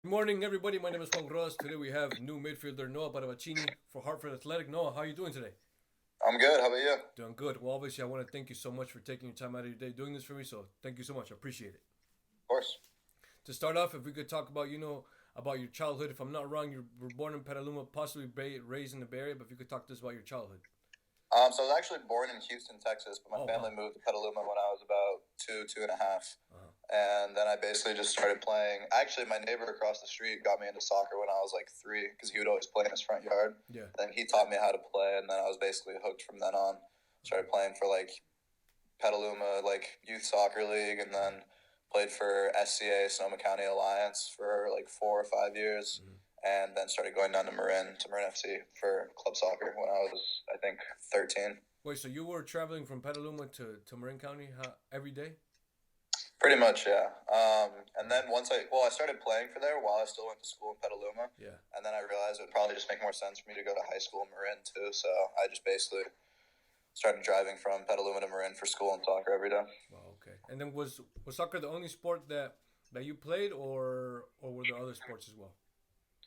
Good morning, everybody. My name is Juan Rodas. Today we have new midfielder Noah Paravicini for Hartford Athletic. Noah, how are you doing today? I'm good. How about you? Of Doing good. Well, obviously, I want to thank you so much for taking your time out of your day doing this for me. So, thank you so much. I appreciate it. course. To start off, if we could talk about, about your childhood. If I'm not wrong, you were born in Petaluma, possibly raised in the Bay Area. But if you could talk to us about your childhood. So I was actually born in Houston, Texas, but my Oh family wow. moved to Petaluma when I was about two and a half. Uh-huh. And then I basically just started playing. Actually, my neighbor across the street got me into soccer when I was like three because he would always play in his front yard. Yeah. Then he taught me how to play, and then I was basically hooked from then on. Started playing for like Petaluma, like youth soccer league, and then played for SCA, Sonoma County Alliance, for like 4 or 5 years. Mm-hmm. And then started going down to Marin FC for club soccer when I was, I think, 13. Wait, so you were traveling from Petaluma to Marin County every day? Pretty much, yeah. And then I started playing for there while I still went to school in Petaluma. Yeah. And then I realized it would probably just make more sense for me to go to high school in Marin too. So I just basically started driving from Petaluma to Marin for school and soccer every day. Wow. Okay. And then was soccer the only sport that you played, or were there other sports as well?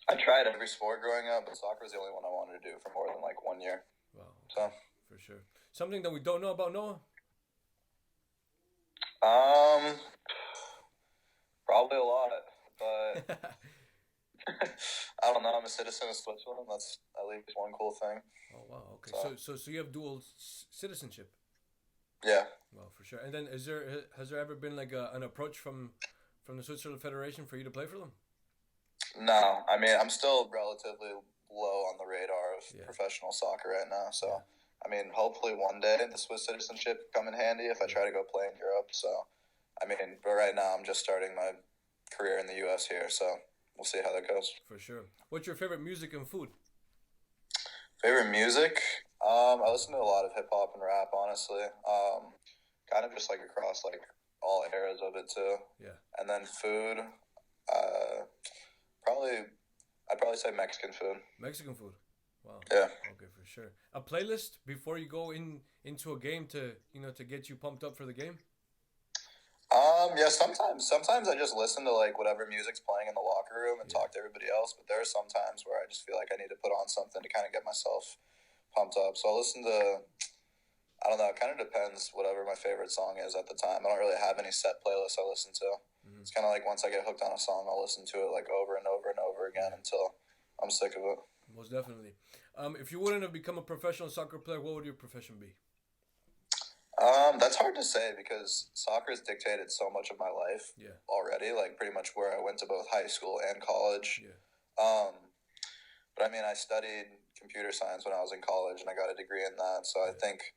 I tried every sport growing up, but soccer was the only one I wanted to do for more than like 1 year. Wow. Okay. So, For sure. Something that we don't know about Noah. um, probably a lot, but I don't know. I'm a citizen of Switzerland. That's at least one cool thing. Oh wow. Okay. So, So you have dual citizenship. yeah. Well, for sure. And then has there ever been like an approach from the Switzerland Federation for you to play for them? No, I mean, I'm still relatively low on the radar of Yeah. professional soccer right now. So, Yeah. I mean, hopefully one day the Swiss citizenship could come in handy if I Yeah. try to go play in Europe. So, I mean, but right now I'm just starting my career in the U.S. here. So, we'll see how that goes. For sure. What's your favorite music and food? Favorite music? I listen to a lot of hip hop and rap, honestly. Kind of just like across like all eras of it too. Yeah. And then food, probably I'd probably say Mexican food. Mexican food. Wow. Yeah. Okay, for sure. A playlist before you go into a game to get you pumped up for the game. Yeah, sometimes I just listen to like whatever music's playing in the locker room and Yeah. talk to everybody else. But there are some times where I just feel like I need to put on something to kind of get myself pumped up. So I'll listen to, I don't know, it kind of depends whatever my favorite song is at the time. I don't really have any set playlists I listen to. Mm-hmm. It's kind of like once I get hooked on a song, I'll listen to it like over and over and over again Yeah. until I'm sick of it. Most definitely. If you wouldn't have become a professional soccer player, what would your profession be? That's hard to say because soccer has dictated so much of my life Yeah. already, like pretty much where I went to both high school and college. Yeah. Um, but I mean, I studied computer science when I was in college and I got a degree in that. So I Yeah. think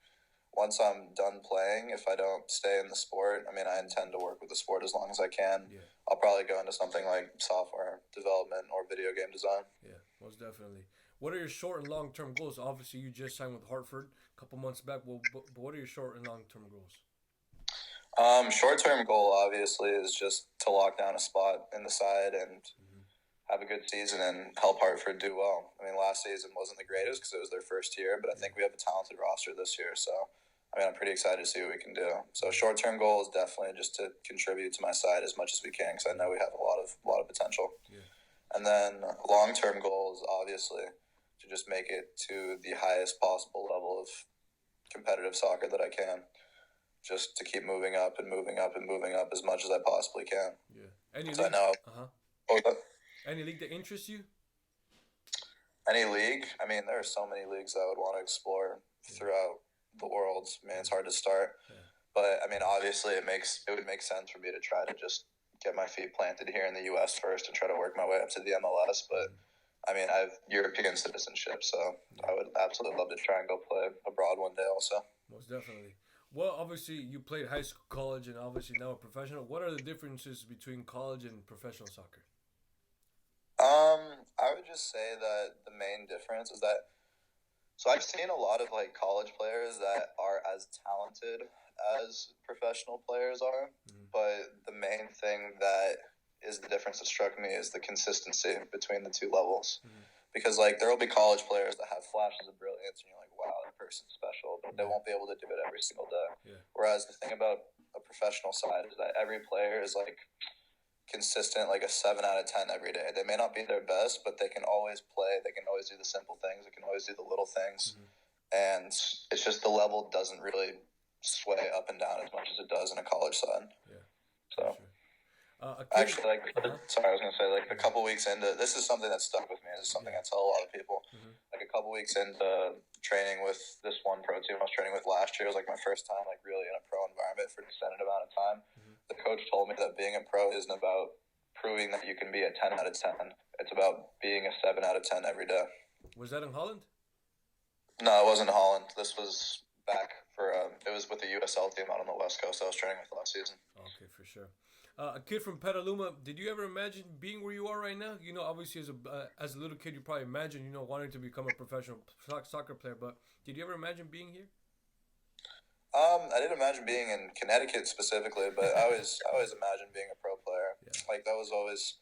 once I'm done playing, if I don't stay in the sport, I mean, I intend to work with the sport as long as I can. Yeah. I'll probably go into something like software development or video game design. Yeah. Most definitely. What are your short and long term goals? Obviously, you just signed with Hartford a couple months back. Well, but what are your short and long term goals? Short term goal, obviously, is just to lock down a spot in the side and Mm-hmm. have a good season and help Hartford do well. I mean, last season wasn't the greatest because it was their first year, but I Yeah. think we have a talented roster this year. So, I mean, I'm pretty excited to see what we can do. So, short term goal is definitely just to contribute to my side as much as we can because I know we have a lot of potential. Yeah. And then long term goal is obviously to just make it to the highest possible level of competitive soccer that I can. Just to keep moving up and moving up and moving up as much as I possibly can. Yeah. Any So I league? know. Uh huh. Oh, Any league that interests you? any league, I mean, there are so many leagues I would want to explore Yeah. throughout the world. I mean, it's hard to start, Yeah. but I mean, obviously, it would make sense for me to try to just get my feet planted here in the U.S. first and try to work my way up to the MLS. But I mean, I have European citizenship, so I would absolutely love to try and go play abroad one day. Also, Most definitely. Well, obviously, you played high school, college, and obviously now a professional. What are the differences between college and professional soccer? I would just say that the main difference is that I've seen a lot of like college players that are as talented as professional players are, Mm-hmm. but the main thing that is the difference that struck me is the consistency between the two levels. Mm-hmm. Because like there will be college players that have flashes of brilliance, and you're like, wow, that person's special, but they Yeah. won't be able to do it every single day. Yeah. Whereas the thing about a professional side is that every player is like consistent, like a 7 out of 10 every day. They may not be their best, but they can always play. They can always do the simple things. They can always do the little things. And it's just the level doesn't really sway up and down as much as it does in a college side. Yeah. So, Sure. actually, sorry, I was going to say, like, a couple weeks into, this is something that stuck with me. This is something I tell a lot of people. Like, a couple weeks into training with this one pro team I was training with last year, it was, like, my first time, like, really in a pro environment for an extended amount of time. The coach told me that being a pro isn't about proving that you can be a 10 out of 10. It's about being a 7 out of 10 every day. Was that in Holland? No, it wasn't Holland. This was back for, it was with the USL team out on the West Coast I was training with last season. Okay, for sure. A kid from Petaluma, did you ever imagine being where you are right now? You know, obviously as a little kid, you probably imagined, you know, wanting to become a professional soccer player, but did you ever imagine being here? I didn't imagine being in Connecticut specifically, but I always imagined being a pro player. Yeah. Like that was always.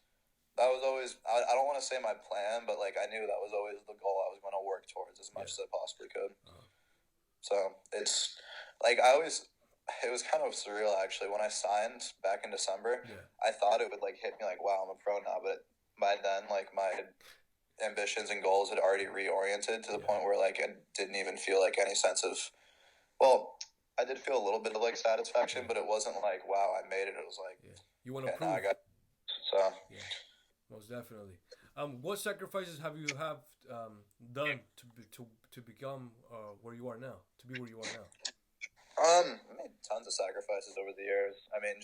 I don't want to say my plan, but like I knew that was always the goal I was going to work towards as much as I possibly could. So it's like it was kind of surreal actually when I signed back in December. I thought it would like hit me like, wow, I'm a pro now, but by then like my ambitions and goals had already reoriented to the point where like I didn't even feel like any sense of, well, I did feel a little bit of like satisfaction, but it wasn't like, wow, I made it. It was like, you want to prove. I got so. Yeah, most definitely. What sacrifices have you done to become where you are now? To be where you are now? I made tons of sacrifices over the years. I mean,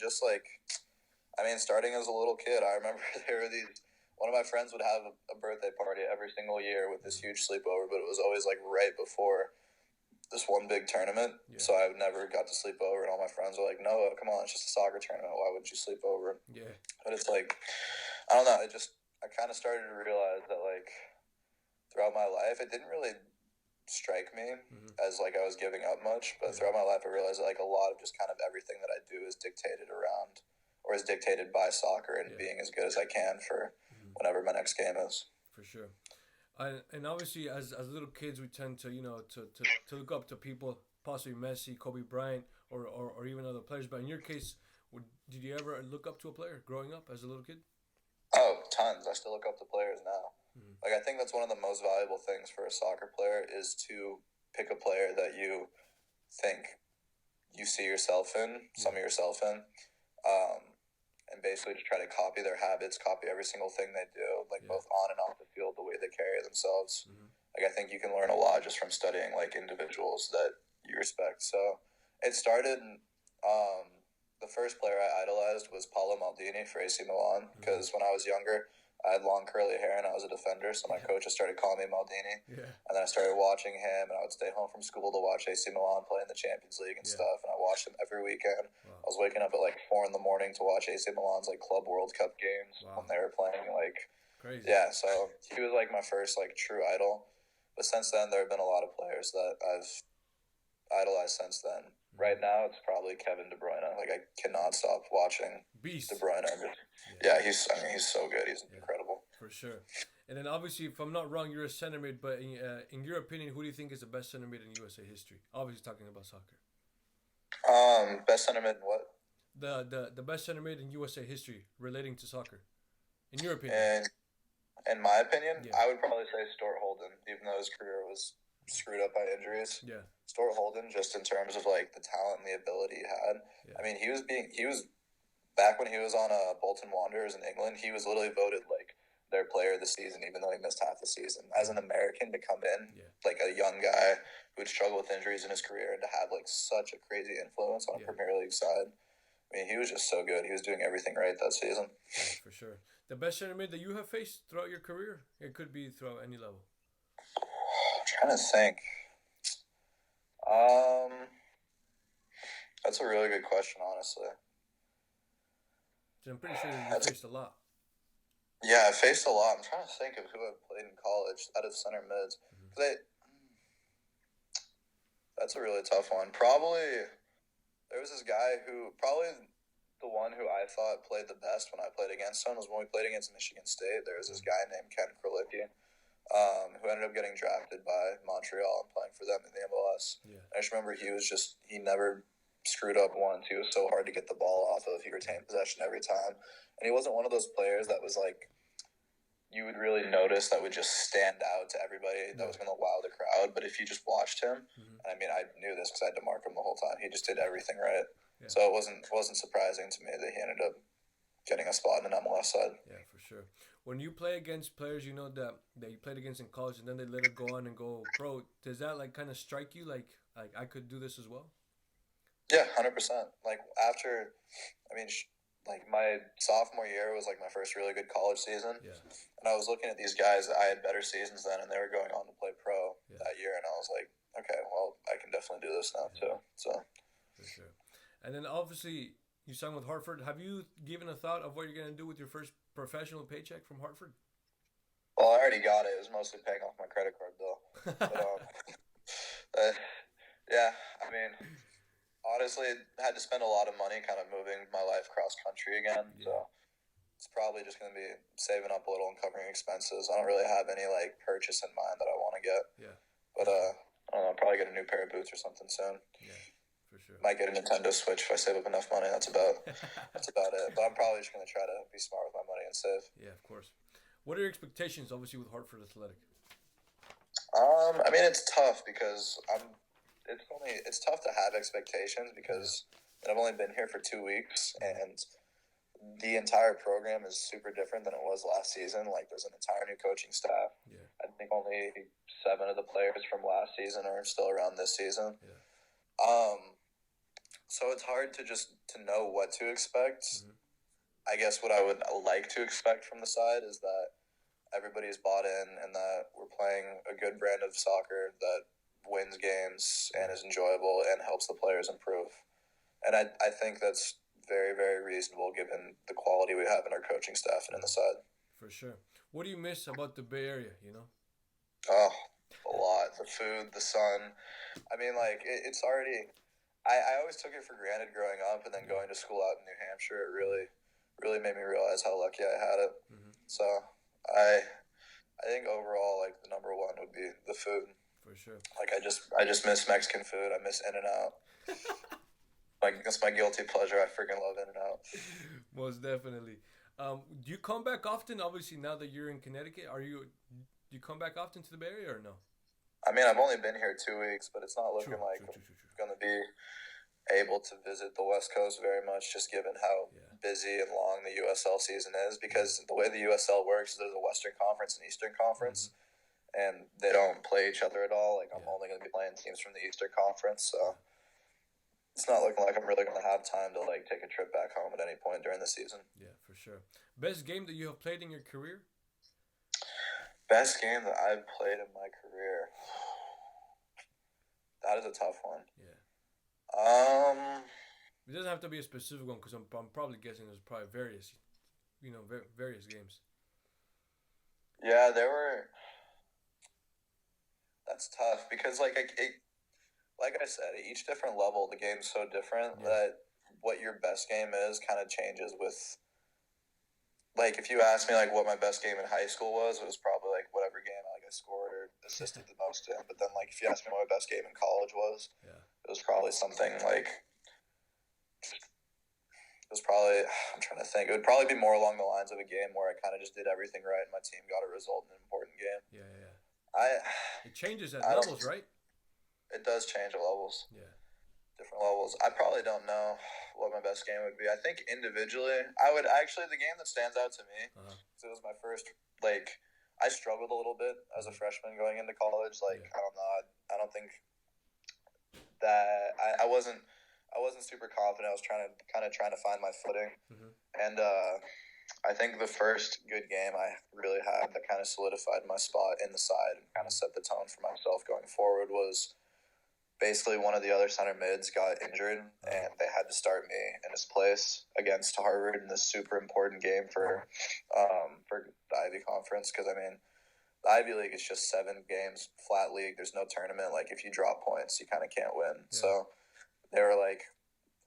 starting as a little kid, I remember there were one of my friends would have a birthday party every single year with this huge sleepover, but it was always like right before this one big tournament. So I never got to sleep over, and all my friends were like, "No, come on, it's just a soccer tournament. Why wouldn't you sleep over?" Yeah. But it's like, I don't know. I kind of started to realize that like throughout my life, it didn't really strike me as like I was giving up much, but throughout my life I realized that like a lot of just kind of everything that I do is dictated by soccer and being as good as I can for whenever my next game is. For sure. And obviously as little kids we tend to, you know, to look up to people, possibly Messi, Kobe Bryant, or even other players, but in your case, did you ever look up to a player growing up as a little kid? Oh, tons. I still look up to players now. Like, I think that's one of the most valuable things for a soccer player is to pick a player that you think you see yourself in, some of yourself in, and basically just try to copy their habits, copy every single thing they do, like both on and off the field, the way they carry themselves. Like, I think you can learn a lot just from studying, like, individuals that you respect. So it started, the first player I idolized was Paolo Maldini for AC Milan, because when I was younger, I had long curly hair and I was a defender, so my coach just started calling me Maldini. And then I started watching him, and I would stay home from school to watch AC Milan play in the Champions League and stuff, and I watched him every weekend. I was waking up at like 4 a.m. to watch AC Milan's like Club World Cup games when they were playing. Like, crazy. Yeah, so he was like my first like true idol. But since then, there have been a lot of players that I've idolized since then. Right now, it's probably Kevin De Bruyne. Like, I cannot stop watching De Bruyne. Yeah, he's so good. He's incredible. For sure. And then, obviously, if I'm not wrong, you're a center mid, but in your opinion, who do you think is the best center mid in USA history? Obviously, talking about soccer. Best center mid in what? The best center mid in USA history relating to soccer. In your opinion. In my opinion, I would probably say Stuart Holden, even though his career was screwed up by injuries. Stuart Holden, just in terms of like the talent and the ability he had. I mean, he was back when he was on Bolton Wanderers in England, he was literally voted like their player of the season, even though he missed half the season. As an American, to come in like a young guy who would struggle with injuries in his career and to have like such a crazy influence on a Premier League side. I mean, he was just so good. He was doing everything right that season. Yeah, for sure. The best center mid that you have faced throughout your career? It could be throughout any level. I'm trying to think. That's a really good question, honestly. I'm pretty sure you faced a lot. Yeah, I faced a lot. I'm trying to think of who I played in college out of center mids. That's a really tough one. Probably, there was this guy who, probably the one who I thought played the best when I played against him was when we played against Michigan State. There was this guy named Ken Krolicki, who ended up getting drafted by Montreal and playing for them in the MLS. I just remember he screwed up once. He was so hard to get the ball off of. He retained possession every time. And he wasn't one of those players that was like, you would really notice that would just stand out to everybody, that was going to wow the crowd. But if you just watched him, I mean, I knew this because I had to mark him the whole time. He just did everything right. Yeah. So it wasn't surprising to me that he ended up getting a spot in an MLS side. Yeah, for sure. When you play against players, you know, that you played against in college, and then they let it go on and go pro, does that like kind of strike you? Like I could do this as well? Yeah, 100%. Like after, I mean, like my sophomore year was like my first really good college season. Yeah. And I was looking at these guys that I had better seasons than, and they were going on to play pro that year. And I was like, okay, well, I can definitely do this now too. So. For sure. And then obviously you signed with Hartford. Have you given a thought of what you're going to do with your first professional paycheck from Hartford? Well, I already got it. It was mostly paying off my credit card bill. But, yeah, I mean, honestly, I had to spend a lot of money kind of moving my life cross country again. Yeah. So it's probably just going to be saving up a little and covering expenses. I don't really have any like purchase in mind that I want to get. Yeah. But I don't know, I'll probably get a new pair of boots or something soon. Yeah. For sure. Might get a Nintendo Switch if I save up enough money. That's about it. But I'm probably just going to try to be smart with my money and save. Yeah, of course. What are your expectations, obviously, with Hartford Athletic? I mean, it's tough because it's tough to have expectations because I've only been here for 2 weeks and the entire program is super different than it was last season. Like, there's an entire new coaching staff. Yeah. I think only 7 of the players from last season are still around this season. Yeah. So it's hard to know what to expect. I guess what I would like to expect from the side is that everybody's bought in and that we're playing a good brand of soccer that wins games and is enjoyable and helps the players improve. And I think that's very, very reasonable given the quality we have in our coaching staff and in the side. For sure. What do you miss about the Bay Area, you know? Oh, a lot. The food, the sun. I mean, like, it's already... I always took it for granted growing up, and then going to school out in New Hampshire, it really made me realize how lucky I had it. So I think overall, like, the number one would be the food. For sure. Like, I just miss Mexican food. I miss In-N-Out. Like, that's my guilty pleasure. I freaking love In-N-Out. Most definitely. Do you come back often? Obviously, now that you're in Connecticut, do you come back often to the Bay Area or no? I mean, I've only been here 2 weeks, but it's not looking like I'm going to be able to visit the West Coast very much, just given how busy and long the USL season is. Because the way the USL works is there's a Western Conference and Eastern Conference, and they don't play each other at all. Like, I'm only going to be playing teams from the Eastern Conference, so it's not looking like I'm really going to have time to like take a trip back home at any point during the season. Yeah, for sure. Best game that you have played in your career? Best game that I've played in my career. That is a tough one. Yeah. It doesn't have to be a specific one because I'm probably guessing there's probably various games. Yeah, there were. That's tough because like I said, at each different level, the game's so different that what your best game is kind of changes with. Like, if you ask me, like, what my best game in high school was, it was probably, like, whatever game I scored or assisted the most in. But then, like, if you ask me what my best game in college was, it was probably something, like, I'm trying to think. It would probably be more along the lines of a game where I kind of just did everything right and my team got a result in an important game. Yeah. It changes at levels, right? It does change at levels. Yeah. Different levels. I probably don't know what my best game would be. I think individually, the game that stands out to me, because it was my first, like, I struggled a little bit as a freshman going into college. Like, I don't know, I don't think that, I wasn't super confident. I was trying to find my footing. And I think the first good game I really had that kind of solidified my spot in the side and kind of set the tone for myself going forward was basically one of the other center mids got injured and they had to start me in his place against Harvard in this super important game for the Ivy Conference. Because, I mean, the Ivy League is just 7 games, flat league. There's no tournament. Like, if you drop points, you kind of can't win. Yeah. So they were like,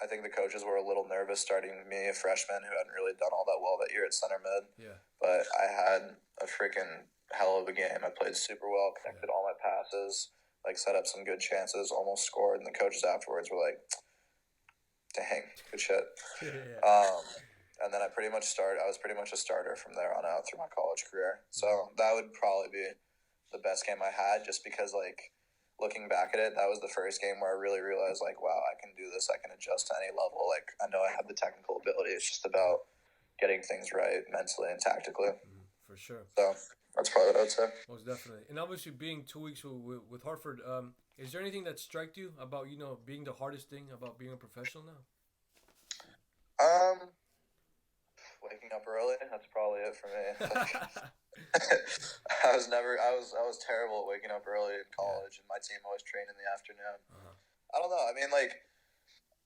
I think the coaches were a little nervous starting me, a freshman who hadn't really done all that well that year at center mid. Yeah. But I had a freaking hell of a game. I played super well, connected all my passes, like set up some good chances, almost scored. And the coaches afterwards were like, dang, good shit. Yeah. And then I was pretty much a starter from there on out through my college career. So that would probably be the best game I had, just because, like, looking back at it, that was the first game where I really realized, like, wow, I can do this. I can adjust to any level. Like, I know I have the technical ability. It's just about getting things right mentally and tactically. For sure. So that's probably what I would say. Most definitely. And obviously, being 2 weeks with Hartford, is there anything that struck you about, being the hardest thing about being a professional now? Waking up early. That's probably it for me. I was terrible at waking up early in college, and my team always trained in the afternoon. I don't know. I mean, like,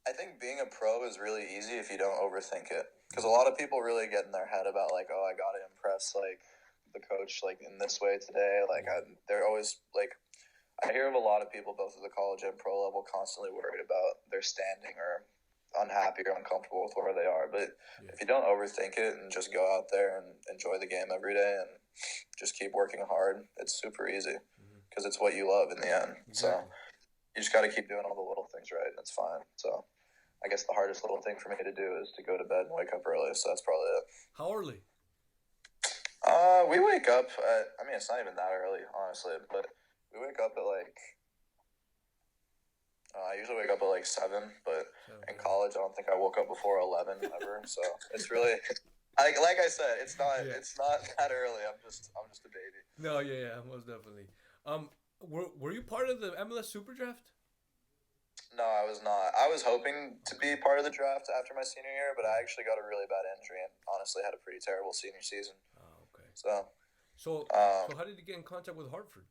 I think being a pro is really easy if you don't overthink it. Because a lot of people really get in their head about, like, oh, I got to impress, like, the coach, like, in this way today. Like, they're always, like, I hear of a lot of people, both at the college and pro level, constantly worried about their standing or unhappy or uncomfortable with where they are. But if you don't overthink it and just go out there and enjoy the game every day and just keep working hard, it's super easy because it's what you love in the end. Exactly. So you just got to keep doing all the little things right, and it's fine. So I guess the hardest little thing for me to do is to go to bed and wake up early. So that's probably it. How early? We wake up at, I mean, it's not even that early, honestly, but we wake up at, like, I usually wake up at, like, 7, but in college, I don't think I woke up before 11 ever. So it's really, like I said, it's not that early. I'm just a baby. No, yeah, most definitely. Were you part of the MLS Super Draft? No, I was not. I was hoping to be part of the draft after my senior year, but I actually got a really bad injury and honestly had a pretty terrible senior season. Oh, okay. So how did you get in contact with Hartford?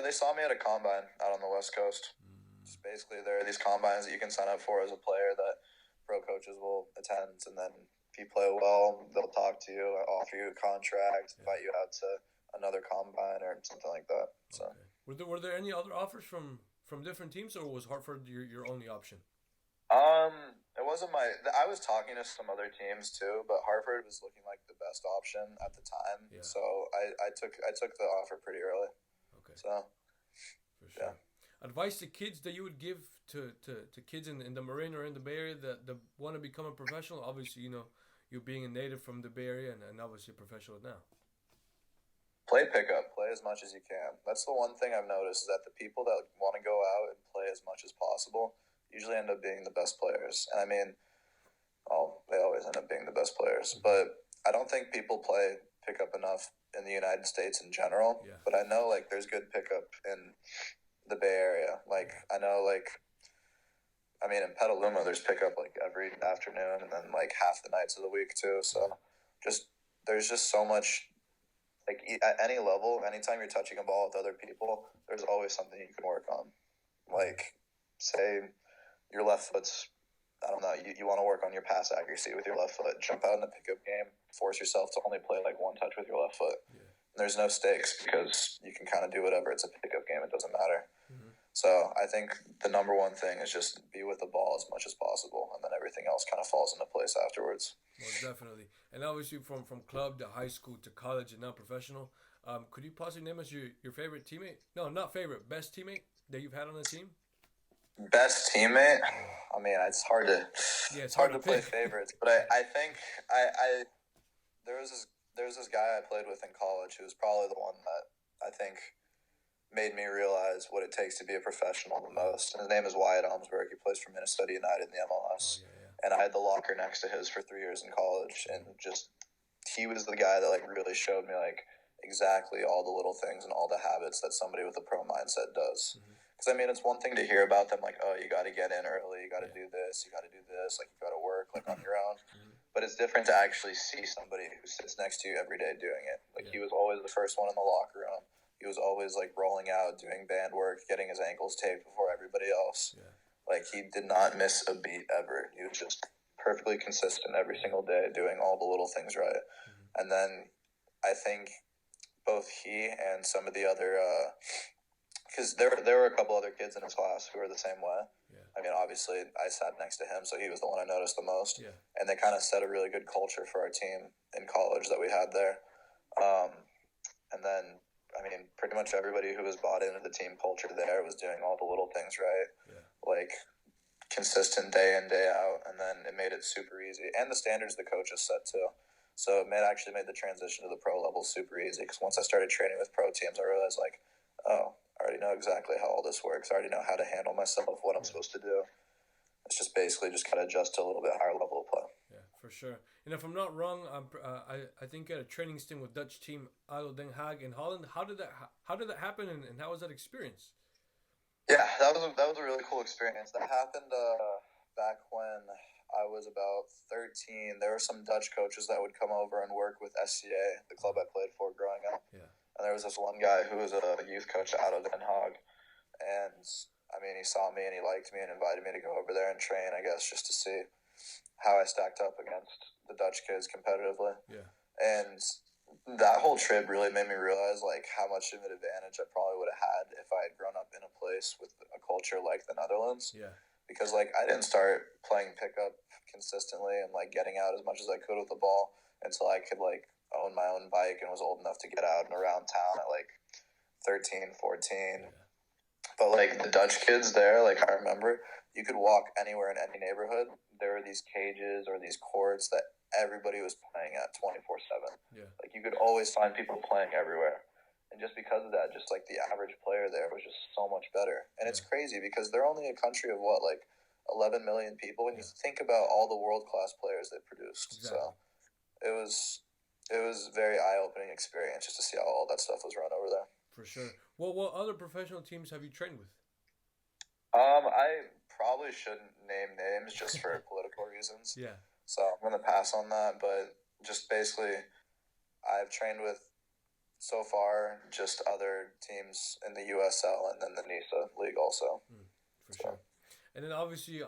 They saw me at a combine out on the West Coast. Just basically, there are these combines that you can sign up for as a player that pro coaches will attend, and then if you play well, they'll talk to you, offer you a contract, invite you out to another combine or something like that. So, were there any other offers from different teams, or was Hartford your only option? It wasn't I was talking to some other teams too, but Hartford was looking like the best option at the time. Yeah. So I took the offer pretty early. Okay. So, for sure. Yeah. Advice to kids that you would give to kids in the Marin or in the Bay Area that want to become a professional? Obviously, you being a native from the Bay Area and obviously a professional now. Play pickup. Play as much as you can. That's the one thing I've noticed, is that the people that want to go out and play as much as possible usually end up being the best players. And I mean, they always end up being the best players. But I don't think people play pickup enough in the United States in general. Yeah. But I know, like, there's good pickup in the Bay Area. Like, I know, like, I mean, in Petaluma, there's pickup, like, every afternoon and then, like, half the nights of the week, too. So there's just so much. Like, at any level, anytime you're touching a ball with other people, there's always something you can work on. Like, say your left foot's, I don't know, you want to work on your pass accuracy with your left foot. Jump out in the pickup game, force yourself to only play, like, one touch with your left foot. Yeah. And there's no stakes because you can kind of do whatever. It's a pickup game. It doesn't matter. So I think the number one thing is just be with the ball as much as possible, and then everything else kind of falls into place afterwards. Most definitely. And obviously from club to high school to college and now professional, could you possibly name us your favorite teammate? No, not favorite. Best teammate that you've had on the team? Best teammate? I mean, it's hard to play favorites. But I think there was this guy I played with in college who was probably the one that I think made me realize what it takes to be a professional the most. And his name is Wyatt Elmsberg. He plays for Minnesota United in the MLS. And I had the locker next to his for 3 years in college. And just, he was the guy that, like, really showed me, like, exactly all the little things and all the habits that somebody with a pro mindset does. Because, I mean, it's one thing to hear about them, like, oh, you got to get in early, you got to do this, like, you got to work, like, on your own. But it's different to actually see somebody who sits next to you every day doing it. Like, he was always the first one in the locker room. He was always, like, rolling out, doing band work, getting his ankles taped before everybody else. Yeah. Like, he did not miss a beat ever. He was just perfectly consistent every single day, doing all the little things right. And then I think both he and some of the other because there were a couple other kids in his class who were the same way. Yeah. I mean, obviously, I sat next to him, so he was the one I noticed the most. Yeah. And they kind of set a really good culture for our team in college that we had there. And then, I mean, pretty much everybody who was bought into the team culture there was doing all the little things right. Yeah. Like consistent day in, day out, and then it made it super easy. And the standards the coaches set too. So it actually made the transition to the pro level super easy, because once I started training with pro teams, I realized, like, oh, I already know exactly how all this works. I already know how to handle myself, what I'm supposed to do. It's just basically just kind of adjust to a little bit higher level of play. Yeah, for sure. And if I'm not wrong, I think you had a training stint with Dutch team ADO Den Haag in Holland. How did that happen, and how was that experience? Yeah, that was a really cool experience. That happened back when I was about 13. There were some Dutch coaches that would come over and work with SCA, the club I played for growing up. Yeah. And there was this one guy who was a youth coach at ADO Den Haag, and I mean, he saw me and he liked me and invited me to go over there and train, I guess, just to see how I stacked up against the Dutch kids competitively. Yeah. And that whole trip really made me realize, like, how much of an advantage I probably would have had if I had grown up in a place with a culture like the Netherlands. Yeah. Because, like, I didn't start playing pickup consistently and, like, getting out as much as I could with the ball until I could, like, own my own bike and was old enough to get out and around town at, like, 13, 14. Yeah. But, like, the Dutch kids there, like, I remember, you could walk anywhere in any neighborhood. There were these cages or these courts that everybody was playing at 24/7. Yeah. Like, you could always find people playing everywhere. And just because of that, just, like, the average player there was just so much better. And it's crazy because they're only a country of, what, like, 11 million people? When you think about all the world-class players they produced. Exactly. So it was a very eye-opening experience just to see how all that stuff was run over there. For sure. Well, what other professional teams have you trained with? I probably shouldn't name names just for political reasons. Yeah. So I'm going to pass on that. But just basically, I've trained with, so far, just other teams in the USL and then the NISA league also. For sure. And then obviously,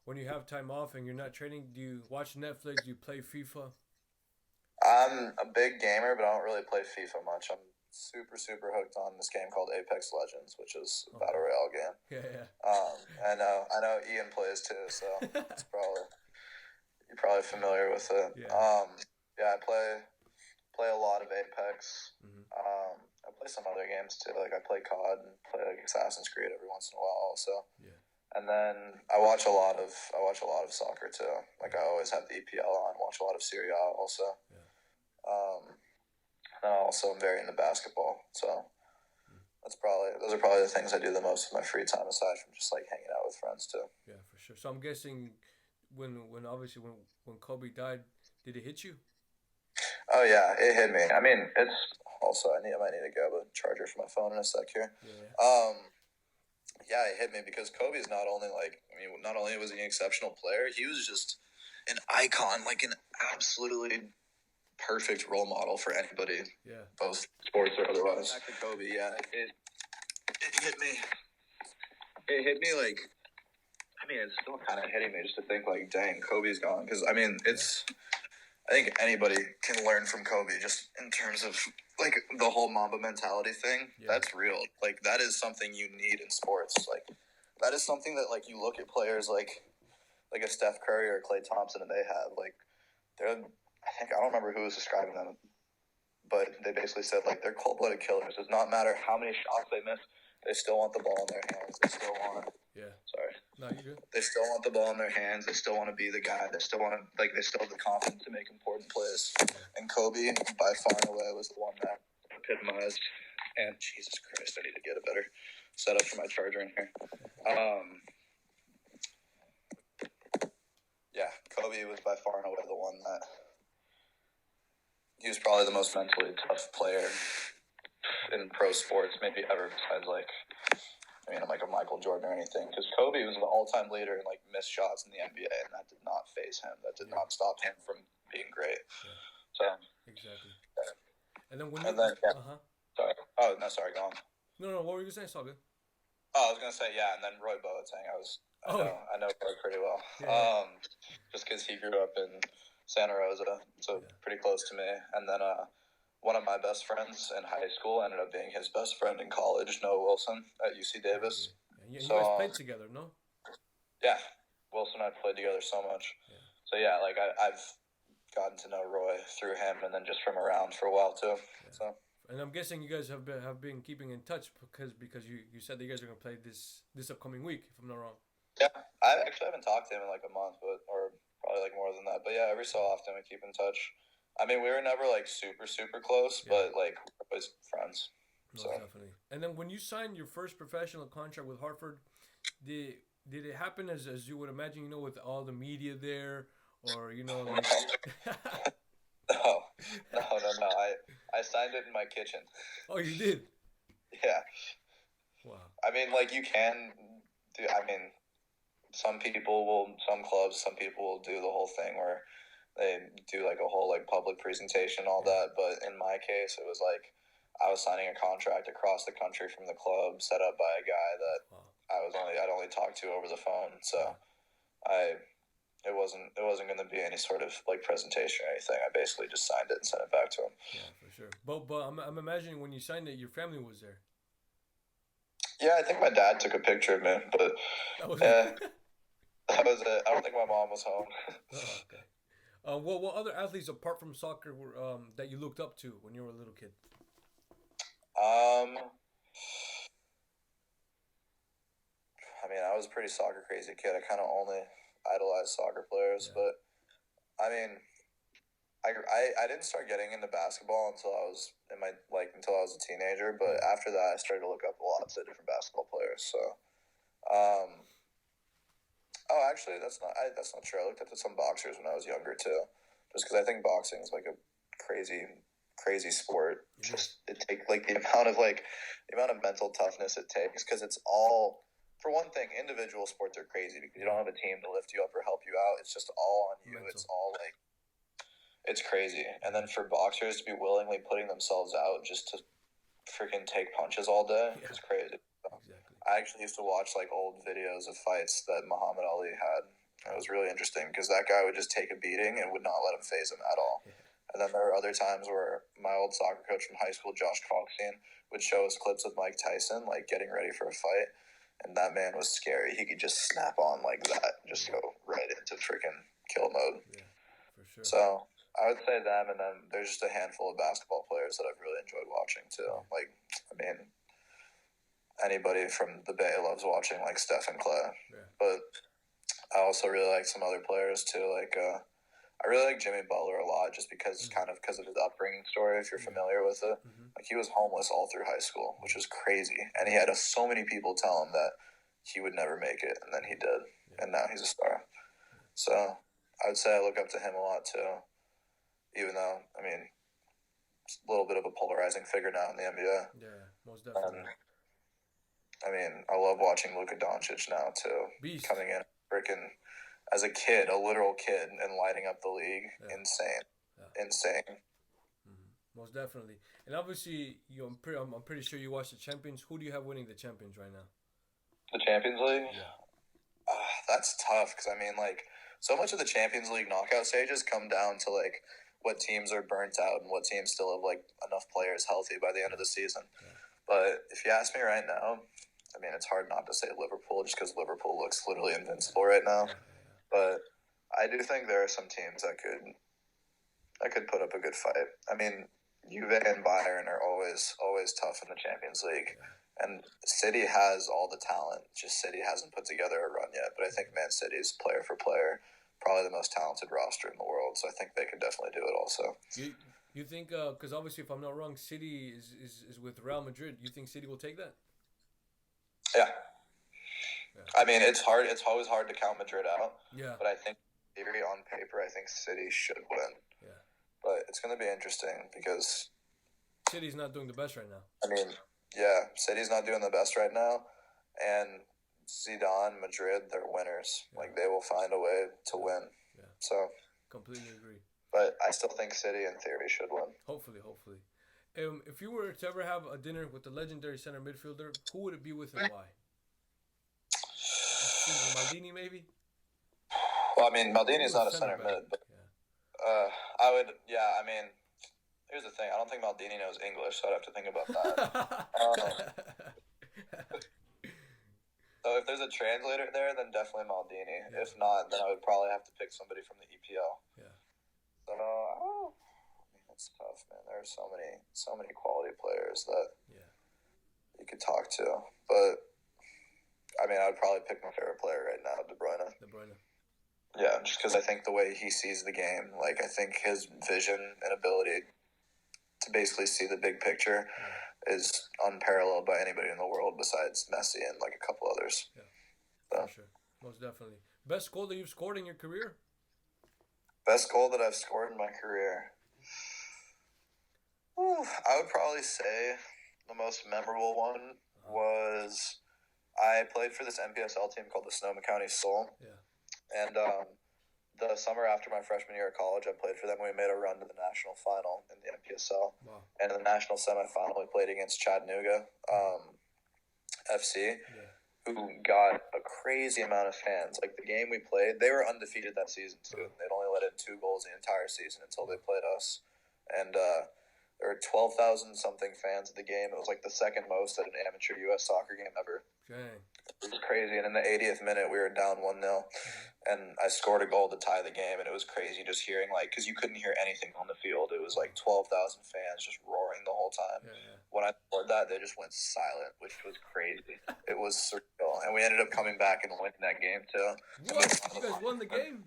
when you have time off and you're not training, do you watch Netflix? Do you play FIFA? I'm a big gamer, but I don't really play FIFA much. I'm super hooked on this game called Apex Legends, which is a battle royale game. Yeah. I know Ian plays too, so it's you're probably familiar with it. Yeah. I play a lot of Apex. I play some other games too. Like, I play COD and play, like, Assassin's Creed every once in a while also. Yeah. And then I watch a lot of soccer too. Like, I always have the EPL on. Watch a lot of Serie A also. Yeah. And also I'm very into basketball. So those are probably the things I do the most in my free time, aside from just, like, hanging out with friends too. Yeah, for sure. So I'm guessing when Kobe died, did it hit you? Oh yeah, it hit me. I mean, it's also I might need to grab a charger for my phone in a sec here. Yeah. Yeah, it hit me because Kobe is not only was he an exceptional player, he was just an icon, like an absolutely perfect role model for anybody. Yeah. Both sports or otherwise. Back to Kobe, yeah. It hit me. It hit me like, I mean, it's still kind of hitting me just to think, like, dang, Kobe's gone. Because, I mean, I think anybody can learn from Kobe just in terms of, like, the whole Mamba mentality thing. Yeah. That's real. Like, that is something you need in sports. Like, that is something that, like, you look at players like a Steph Curry or Klay Thompson, and they have, like, I don't remember who was describing them, but they basically said, like, they're cold-blooded killers. It does not matter how many shots they miss. They still want the ball in their hands. They still want it. Yeah. Sorry. No, you're good. They still want the ball in their hands. They still want to be the guy. They still want to, like, they still have the confidence to make important plays. And Kobe, by far and away, was the one that epitomized. And Jesus Christ, I need to get a better setup for my charger in here. Yeah, Kobe was by far and away the one that he was probably the most mentally tough player in pro sports, maybe ever, besides, like, I mean, like a Michael Jordan or anything. Because Kobe was the all-time leader in, like, missed shots in the NBA, and that did not faze him. That did not stop him from being great. Yeah. So exactly. And then when Sorry. Oh no, sorry. Go on. No. What were you gonna say? It's all good. Oh, I was gonna say and then Roy Boateng. I know Roy pretty well. Yeah. Just because he grew up in Santa Rosa, so pretty close to me. And then one of my best friends in high school ended up being his best friend in college, Noah Wilson at UC Davis. Yeah. You guys played together, no? Yeah, Wilson and I played together so much. Yeah. So yeah, like I've gotten to know Roy through him, and then just from around for a while too. Yeah. So. And I'm guessing you guys have been keeping in touch because you said that you guys are gonna play this upcoming week, if I'm not wrong. Yeah, I actually haven't talked to him in like a month, or probably like more than that. But yeah, every so often we keep in touch. I mean, we were never like super super close, Yeah. but like we're always friends. Most So definitely. And then when you signed your first professional contract with Hartford, did did it happen as you would imagine? You know, with all the media there, or you know, like. no, no. I signed it in my kitchen. Oh, you did. Yeah. Wow. I mean, like you can do. I mean, some clubs, some people will do the whole thing where they do like a whole like public presentation, all Yeah. that. But in my case, it was like I was signing a contract across the country from the club, set up by a guy that Wow. I'd only talk to over the phone. So Yeah. it wasn't going to be any sort of like presentation or anything. I basically just signed it and sent it back to him. Yeah, for sure. But I'm imagining when you signed it, your family was there. Yeah, I think my dad took a picture of me, but That was it. yeah, that was it. I don't think my mom was home. Oh, okay. What other athletes apart from soccer were that you looked up to when you were a little kid? um, I mean, I was a pretty soccer crazy kid. I kind of only idolized soccer players, Yeah. but I mean, I didn't start getting into basketball until I was until I was a teenager. But after that, I started to look up lots of different basketball players. So, um, oh, actually, that's not true. I looked up to some boxers when I was younger too, just because I think boxing is like a crazy sport. Just it takes like the amount of mental toughness it takes, because it's all, for one thing, individual sports are crazy because you don't have a team to lift you up or help you out. It's just all on you. Mental. It's all like, it's crazy. And then for boxers to be willingly putting themselves out just to freaking take punches all day is crazy. Exactly. I actually used to watch like old videos of fights that Muhammad Ali had. It was really interesting because that guy would just take a beating and would not let him phase him at all. Yeah. And then there were other times where my old soccer coach from high school, Josh Coxine, would show us clips of Mike Tyson, like getting ready for a fight. And that man was scary. He could just snap on like that, just go right into freaking kill mode. Yeah, for sure. So I would say them, and then there's just a handful of basketball players that I've really enjoyed watching too. Yeah. Like, I mean, anybody from the Bay loves watching like Steph and Clay. Yeah. But I also really like some other players too. Like, I really like Jimmy Butler a lot, just because because of his upbringing story. If you're familiar with it, like he was homeless all through high school, which was crazy, and he had so many people tell him that he would never make it, and then he did, and now he's a star. So I would say I look up to him a lot too, even though, I mean, it's a little bit of a polarizing figure now in the NBA. Yeah, most definitely. I mean, I love watching Luka Doncic now too. Beast. Coming in freaking as a kid, a literal kid, and lighting up the league. Yeah. Insane. Most definitely. And obviously, I'm pretty sure you watch the champions. Who do you have winning the champions right now? The Champions League? Yeah. That's tough, because I mean, like, so much of the Champions League knockout stages come down to like what teams are burnt out and what teams still have like enough players healthy by the end of the season. Yeah. But if you ask me right now, I mean, it's hard not to say Liverpool, just because Liverpool looks literally invincible right now. Yeah. But I do think there are some teams that could put up a good fight. I mean, Juve and Bayern are always tough in the Champions League. Yeah. And City has all the talent. Just City hasn't put together a run yet. But I think Man City's player for player probably the most talented roster in the world. So I think they could definitely do it also. You think, because obviously, if I'm not wrong, City is with Real Madrid. You think City will take that? Yeah. I mean, it's hard. It's always hard to count Madrid out. Yeah. But I think, maybe on paper, I think City should win. Yeah. But it's going to be interesting because City's not doing the best right now. I mean, yeah, City's not doing the best right now, and Zidane, Madrid, they're winners. Yeah. Like, they will find a way to win. Yeah. So completely agree. But I still think City, in theory, should win. Hopefully. If you were to ever have a dinner with the legendary center midfielder, who would it be with and why? Maldini, maybe? Well, I mean, Maldini's not a center mid, but I would, yeah, I mean, here's the thing. I don't think Maldini knows English, so I'd have to think about that. So if there's a translator there, then definitely Maldini. Yeah. If not, then I would probably have to pick somebody from the EPL. Yeah. So, I mean, it's tough, man. There are so many quality players that you could talk to. But, I mean, I would probably pick my favorite player right just because I think the way he sees the game, like I think his vision and ability to basically see the big picture is unparalleled by anybody in the world besides Messi and like a couple others. Yeah, So. for sure. Most definitely. Best goal that you've scored in your career? Best goal that I've scored in my career. I would probably say the most memorable one was I played for this NPSL team called the Sonoma County Soul. Yeah. And the summer after my freshman year of college, I played for them. We made a run to the national final in the NPSL. Wow. And in the national semifinal, we played against Chattanooga FC, who got a crazy amount of fans. Like the game we played, they were undefeated that season too. They'd only let in 2 goals the entire season until they played us. And there were 12,000 something fans at the game. It was like the second most at an amateur U.S. soccer game ever. Dang. It was crazy. And in the 80th minute, we were down 1-0. And I scored a goal to tie the game. And it was crazy just hearing, like, because you couldn't hear anything on the field. It was like 12,000 fans just roaring the whole time. Yeah. When I scored that, they just went silent, which was crazy. It was surreal. And we ended up coming baback and winning that game, too. What? You guys won the game?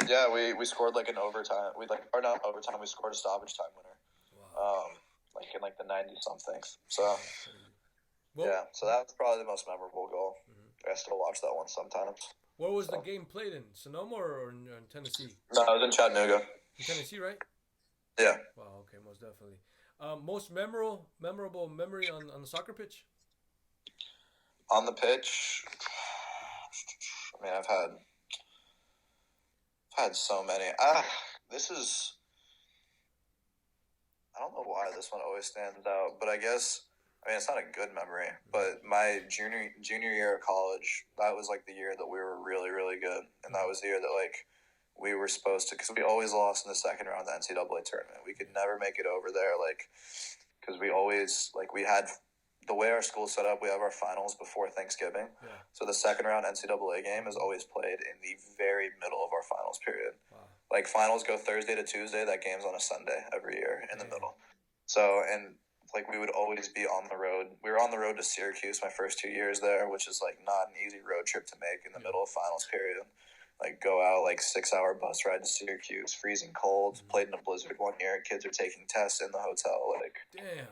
Yeah, we scored like an overtime. Or not overtime, we scored a stoppage time winner. Wow. Like in like the 90-somethings. So, yeah. So that was probably the most memorable goal. I still watch that one sometimes. Where was the game played in? Sonoma or in Tennessee? No, I was in Chattanooga. In Tennessee, right? Yeah. Wow. Okay. Most definitely. Most memorable memory on the soccer pitch? On the pitch, I mean, I've had so many. This is. I don't know why this one always stands out, but I guess, I mean, it's not a good memory, but my junior year of college, that was like the year that we were really, really good. And that was the year that like we were supposed to, because we always lost in the second round of the NCAA tournament. We could never make it over there, like, because we always, like, we had, the way our school's set up, we have our finals before Thanksgiving. Yeah. So the second round NCAA game is always played in the very middle of our finals period. Wow. Like, finals go Thursday to Tuesday. That game's on a Sunday every year in the middle. So, and, like, we would always be on the road. We were on the road to Syracuse my first 2 years there, which is, like, not an easy road trip to make in the middle of finals period. Like, go out, like, 6-hour bus ride to Syracuse, freezing cold, played in a blizzard one year, kids are taking tests in the hotel, like... Damn.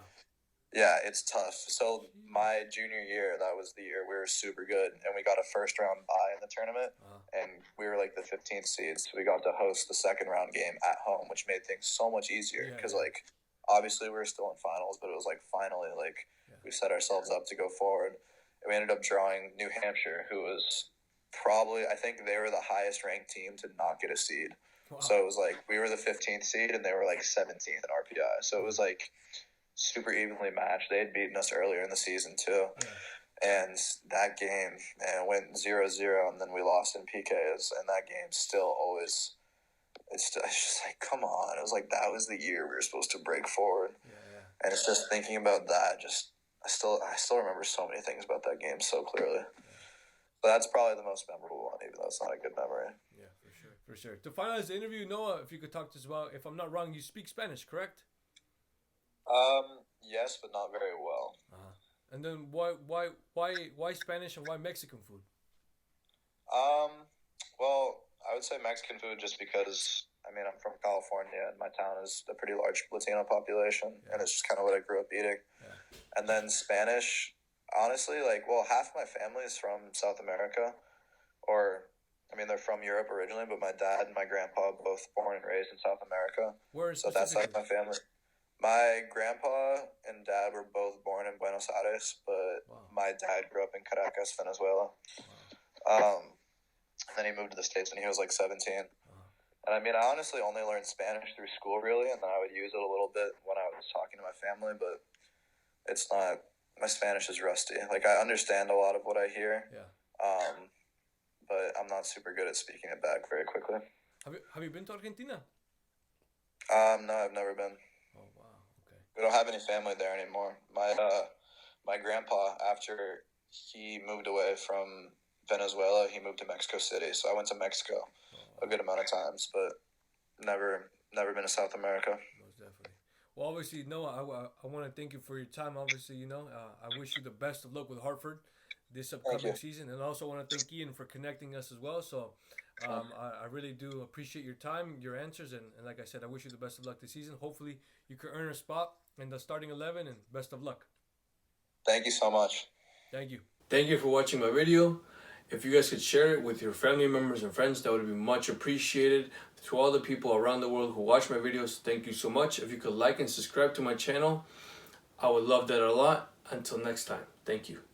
Yeah, it's tough. So my junior year, that was the year we were super good, and we got a first-round bye in the tournament, and we were like the 15th seed, so we got to host the second-round game at home, which made things so much easier, because, like, obviously we were still in finals, but it was, like, finally, like, we set ourselves up to go forward, and we ended up drawing New Hampshire, who was probably, I think they were the highest-ranked team to not get a seed. Wow. So it was, like, we were the 15th seed, and they were, like, 17th in RPI, so it was, like... super evenly matched. They had beaten us earlier in the season too. And that game, man, went 0-0, and then we lost in PKs, and that game still always, it's just like, come on. It was like, that was the year we were supposed to break forward. And it's just thinking about that, just, I still remember so many things about that game so clearly. But that's probably the most memorable one, even though it's not a good memory. Yeah, for sure. To finalize the interview, Noah, if you could talk to us about, if I'm not wrong, you speak Spanish, correct? Yes, but not very well. And then why Spanish and why Mexican food? Well, I would say Mexican food just because, I mean, I'm from California and my town is a pretty large Latino population, and it's just kind of what I grew up eating. And then Spanish, honestly, like, well, half my family is from South America, or, I mean, they're from Europe originally, but my dad and my grandpa both born and raised in South America. Where so that's like my family. My grandpa and dad were both born in Buenos Aires, but my dad grew up in Caracas, Venezuela. And then he moved to the States when he was like 17. And I mean, I honestly only learned Spanish through school, really, and then I would use it a little bit when I was talking to my family, but it's not, my Spanish is rusty. Like, I understand a lot of what I hear, but I'm not super good at speaking it back very quickly. Have you been to Argentina? No, I've never been. We don't have any family there anymore. My grandpa, after he moved away from Venezuela, he moved to Mexico City. So I went to Mexico a good amount of times, but never been to South America. Most definitely. Well, obviously, Noah, I want to thank you for your time. Obviously, I wish you the best of luck with Hartford. this upcoming season. And I also want to thank Ian for connecting us as well. So I really do appreciate your time, your answers, and like I said, I wish you the best of luck this season. Hopefully you can earn a spot in the starting 11, and best of luck. Thank you so much. Thank you. Thank you for watching my video. If you guys could share it with your family members and friends, that would be much appreciated. To all the people around the world who watch my videos, thank you so much. If you could like and subscribe to my channel, I would love that a lot. Until next time, thank you.